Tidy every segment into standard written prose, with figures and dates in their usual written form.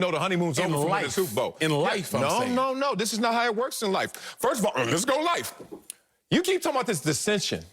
No, the honeymoon's over from winning the Super Bowl. In life, I'm saying. No. This is not how it works in life. First of all, let's go life. You keep talking about this dissension.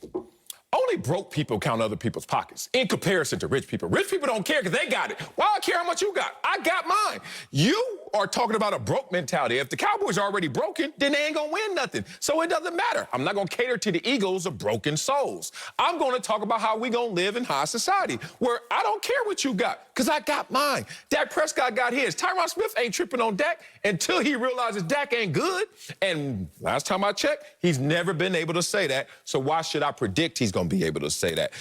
Only broke people count other people's pockets in comparison to rich people. Rich people don't care because they got it. Why I care how much you got? I got mine. You are talking about a broke mentality. If the Cowboys are already broken, then they ain't going to win nothing. So it doesn't matter. I'm not going to cater to the egos of broken souls. I'm going to talk about how we going to live in high society where I don't care what you got because I got mine. Dak Prescott got his. Tyron Smith ain't tripping on Dak until he realizes Dak ain't good. And last time I checked, he's never been able to say that. So why should I predict he's going to be able to say that?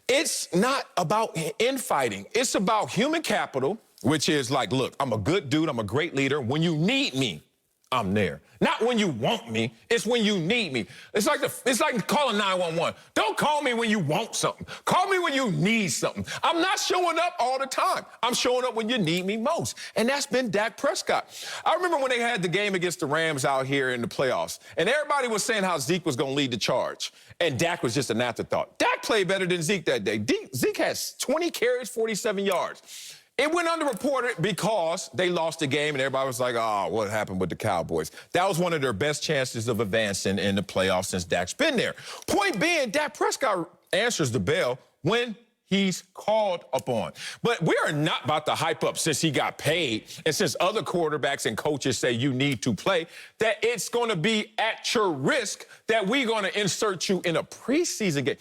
It's not about infighting. It's about human capital, which is like, look, I'm a good dude. I'm a great leader. When you need me, I'm there. Not when you want me. It's when you need me. It's like calling 911. Don't call me when you want something. Call me when you need something. I'm not showing up all the time. I'm showing up when you need me most. And that's been Dak Prescott. I remember when they had the game against the Rams out here in the playoffs, and everybody was saying how Zeke was going to lead the charge, and Dak was just an afterthought. Dak played better than Zeke that day. Zeke has 20 carries, 47 yards. It went underreported because they lost the game, and everybody was like, oh, what happened with the Cowboys? That was one of their best chances of advancing in the playoffs since Dak's been there. Point being, Dak Prescott answers the bell when he's called upon. But we are not about to hype up since he got paid and since other quarterbacks and coaches say you need to play, that it's going to be at your risk that we're going to insert you in a preseason game.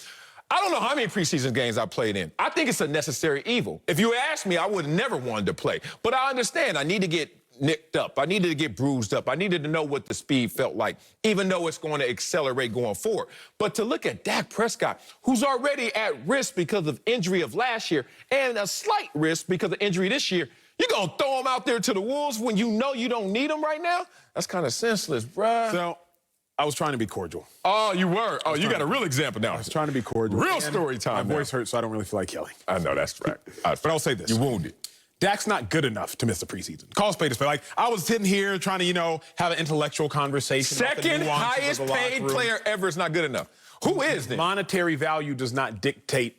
I don't know how many preseason games I played in. I think it's a necessary evil. If you ask me, I would have never wanted to play. But I understand I need to get nicked up. I needed to get bruised up. I needed to know what the speed felt like, even though it's going to accelerate going forward. But to look at Dak Prescott, who's already at risk because of injury of last year and a slight risk because of injury this year, you're going to throw him out there to the wolves when you know you don't need him right now? That's kind of senseless, bruh. So, I was trying to be cordial. Oh, you were? Oh, you got a real example now. I was trying to be cordial. Real story time. My voice hurts, so I don't really feel like yelling. I know, that's right. But I'll say this. You're wounded. Dak's not good enough to miss the preseason. Call spade a spade. Like, I was sitting here trying to, have an intellectual conversation. Second highest paid player ever is not good enough. Who is then? Monetary value does not dictate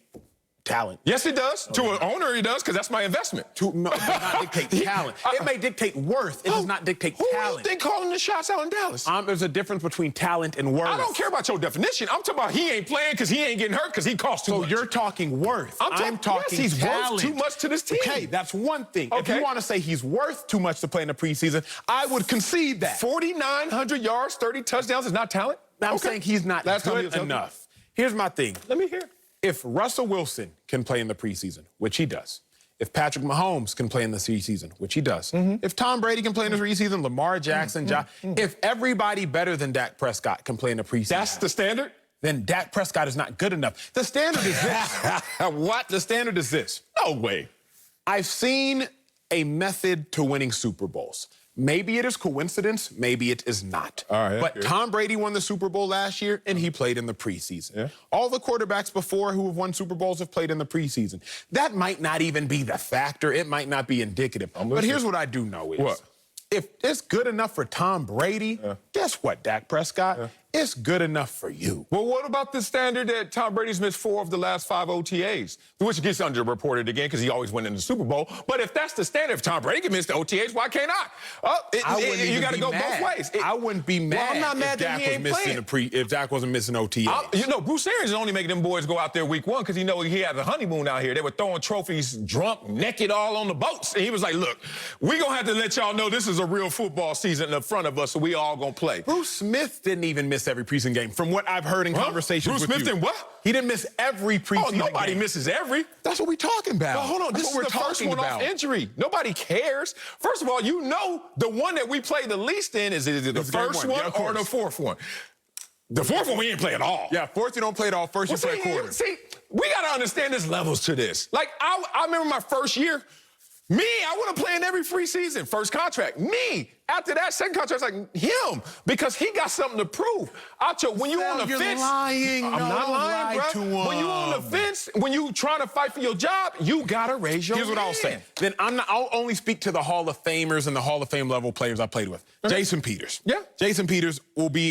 talent. Yes, it does. Okay. To an owner, it does, because that's my investment. No, it does not dictate talent. It may dictate worth. It does not dictate talent. Who do you think calling the shots out in Dallas? There's a difference between talent and worth. I don't care about your definition. I'm talking about he ain't playing because he ain't getting hurt because he costs too much. So you're talking worth. I'm talking yes, he's talent. Worth too much to this team. Okay, that's one thing. Okay. If you want to say he's worth too much to play in the preseason, I would concede that. 4,900 yards, 30 touchdowns is not talent? Now, I'm saying he's not good enough. Here's my thing. Let me hear. If Russell Wilson can play in the preseason, which he does, if Patrick Mahomes can play in the preseason, which he does, if Tom Brady can play in the preseason, Lamar Jackson, if everybody better than Dak Prescott can play in the preseason. That's the standard? Then Dak Prescott is not good enough. The standard is this. What? The standard is this. No way. I've seen a method to winning Super Bowls. Maybe it is coincidence, maybe it is not. All right, but Tom Brady won the Super Bowl last year, and he played in the preseason. Yeah. All the quarterbacks before who have won Super Bowls have played in the preseason. That might not even be the factor. It might not be indicative. But here's what I do know is, what? If it's good enough for Tom Brady, guess what, Dak Prescott? It's good enough for you. Well, what about the standard that Tom Brady's missed 4 of the last 5 OTAs, which gets underreported again because he always went in the Super Bowl. But if that's the standard, if Tom Brady can miss the OTAs, why can't I? You got to go both ways. I wouldn't be mad, well, I'm not mad that he ain't playing. If Dak wasn't missing OTAs. Bruce Arians is only making them boys go out there week 1 because he had a honeymoon out here. They were throwing trophies drunk, naked, all on the boats. And he was like, look, we're going to have to let y'all know this is a real football season in front of us, so we all going to play. Bruce Smith didn't even miss every preseason game, from what I've heard in conversations with you. Bruce Smith didn't what? He didn't miss every preseason game. Oh, nobody misses every. That's what we're talking about. Well, hold on, this is the first one off injury. Nobody cares. First of all, you know the one that we play the least in is it the first one or the fourth one? The fourth one we ain't play at all. Yeah, fourth you don't play at all. First you play a quarter. See, we got to understand there's levels to this. Like, I remember my first year, I want to play in every free season. First contract, me. After that, second contract, it's like him, because he got something to prove. When you on the fence, lying. I'm not lying, bro. When you on the fence, when you trying to fight for your job, you gotta raise your hand. Here's what I'll say. Then I'll only speak to the Hall of Famers and the Hall of Fame level players I played with. Jason Peters. Yeah. Jason Peters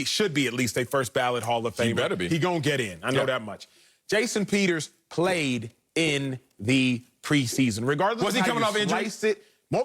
should be at least a first ballot Hall of Famer. He better be. He gonna get in. I know that much. Jason Peters played in the preseason, regardless. Was he coming off injury?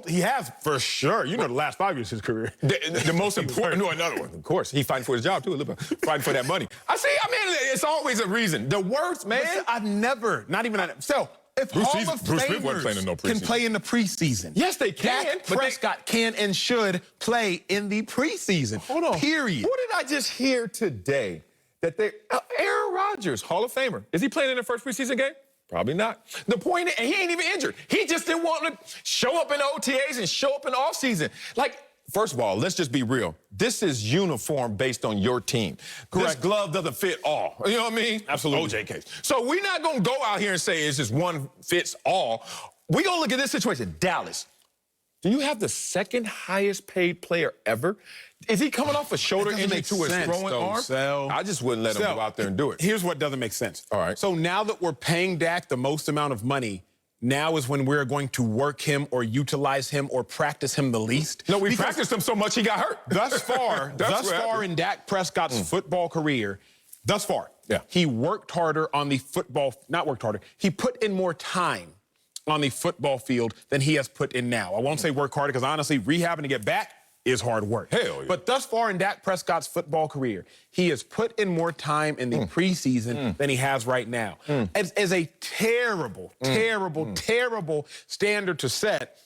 He has, for sure. You know, the last 5 years of his career. The most important, no, another one, of course. He's fighting for his job, too, a little bit. Fighting for that money. I mean, it's always a reason. The worst, man. Listen, I've never, not even, so if Hall of Bruce Smith wasn't playing in no Famers can preseason. play in the preseason. Yes, they can. Dak Prescott can and should play in the preseason. Hold on. Period. What did I just hear today? That Aaron Rodgers, Hall of Famer, is he playing in the first preseason game? Probably not. The point is, he ain't even injured. He just didn't want to show up in OTAs and show up in the offseason. Like, first of all, let's just be real. This is uniform based on your team. Correct. This glove doesn't fit all. You know what I mean? Absolutely. OJ case. So we're not going to go out here and say it's just one fits all. We're going to look at this situation. Dallas. Do you have the second highest paid player ever? Is he coming off a shoulder injury to his throwing arm? Sel. I just wouldn't let him go out there and do it. Here's what doesn't make sense. All right. So now that we're paying Dak the most amount of money, now is when we're going to work him or utilize him or practice him the least. No, we practiced him so much he got hurt. Thus far, in Dak Prescott's football career, he worked harder on the football, not worked harder, he put in more time on the football field than he has put in now. I won't say work harder because honestly, rehabbing to get back is hard work. Hell yeah. But thus far in Dak Prescott's football career, he has put in more time in the preseason than he has right now. As a terrible, terrible standard to set.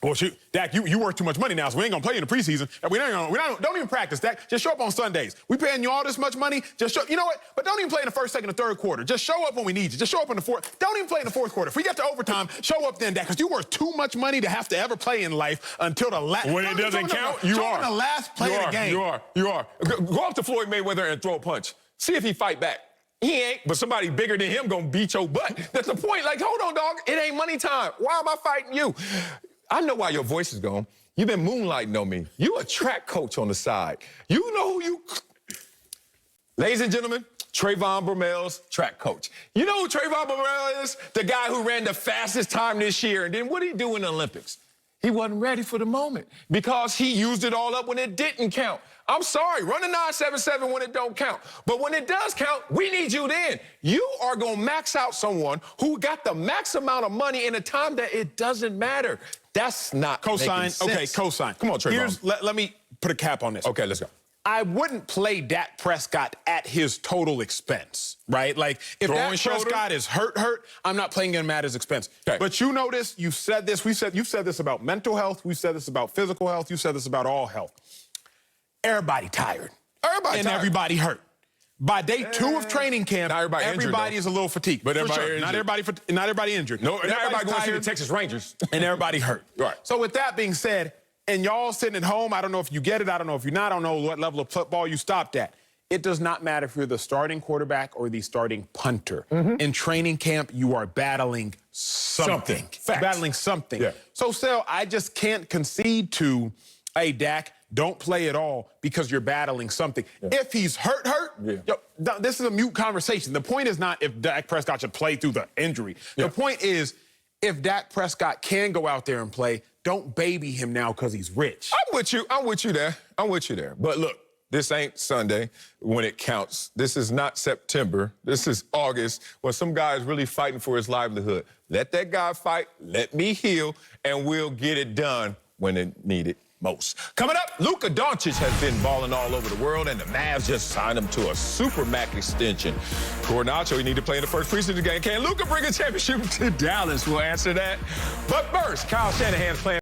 Well, shoot, Dak, you worth too much money now, so we ain't gonna play you in the preseason. Don't even practice, Dak. Just show up on Sundays. We paying you all this much money. Just show. You know what? But don't even play in the first, second, or third quarter. Just show up when we need you. Just show up in the fourth. Don't even play in the fourth quarter. If we get to overtime, show up then, Dak, because you worth too much money to have to ever play in life until the last. When it doesn't count, you are the last play of the game. You are. Go up to Floyd Mayweather and throw a punch. See if he fight back. He ain't, but somebody bigger than him gonna beat your butt. That's the point. Like, hold on, dog. It ain't money time. Why am I fighting you? I know why your voice is gone. You've been moonlighting on me. You a track coach on the side. You know who you... Ladies and gentlemen, Trayvon Brumel's track coach. You know who Trayvon Brumel is? The guy who ran the fastest time this year. And then what did he do in the Olympics? He wasn't ready for the moment because he used it all up when it didn't count. I'm sorry, run a 977 when it don't count. But when it does count, we need you then. You are going to max out someone who got the max amount of money in a time that it doesn't matter. That's not Cosign. Okay, cosign. Come on, Trayvon. Let me put a cap on this. Okay, let's go. I wouldn't play Dak Prescott at his total expense, right? Like, if Dak Prescott is hurt, I'm not playing him at his expense. Okay. But you notice, you've said this, you've said this about mental health, we've said this about physical health, you've said this about all health. Everybody tired. Everybody hurt. By day 2 of training camp, everybody is a little fatigued. But everybody not everybody injured. No, everybody going to see the tired, Texas Rangers. and everybody hurt. Right. So with that being said, and y'all sitting at home, I don't know if you get it, I don't know if you're not, I don't know what level of football you stopped at. It does not matter if you're the starting quarterback or the starting punter. In training camp, you are battling something. Battling something. Yeah. So, Sel, I just can't concede to, hey, Dak, don't play at all because you're battling something. Yeah. If he's hurt, this is a mute conversation. The point is not if Dak Prescott should play through the injury. The point is, if Dak Prescott can go out there and play, don't baby him now because he's rich. I'm with you there. But look, this ain't Sunday when it counts. This is not September. This is August when some guy is really fighting for his livelihood. Let that guy fight, let me heal, and we'll get it done when it needed most. Coming up, Luka Doncic has been balling all over the world, and the Mavs just signed him to a Supermax extension. Cornacho, you need to play in the first preseason game. Can Luka bring a championship to Dallas? We'll answer that. But first, Kyle Shanahan's playing.